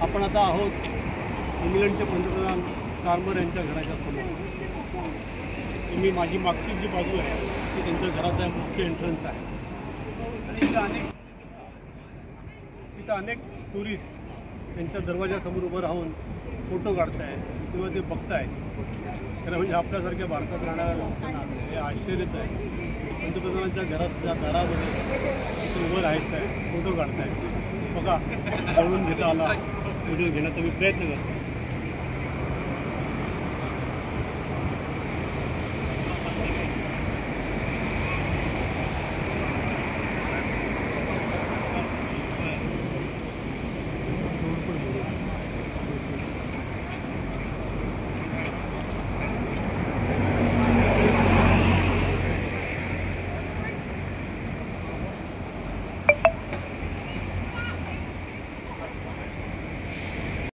आपण आता आहोत इंग्लंडचे पंतप्रधान स्टार्मर यांच्या घराच्या समोर। मी माझी मागची जी बाजू आहे ती त्यांच्या घराचा मुख्य एंट्रन्स आहे आणि इथं अनेक टुरिस्ट त्यांच्या दरवाजासमोर उभं राहून फोटो काढताय किंवा ते बघताय। खरं म्हणजे आपल्यासारख्या भारतात राहणाऱ्या लोकांना हे आश्चर्यच आहे। पंतप्रधानांच्या घराच्या दारामध्ये इथे उभं राहायचं आहे, फोटो काढताय। बघा जवळून घेता आला व्हिडिओ घेण्याचा मी प्रयत्न करतो।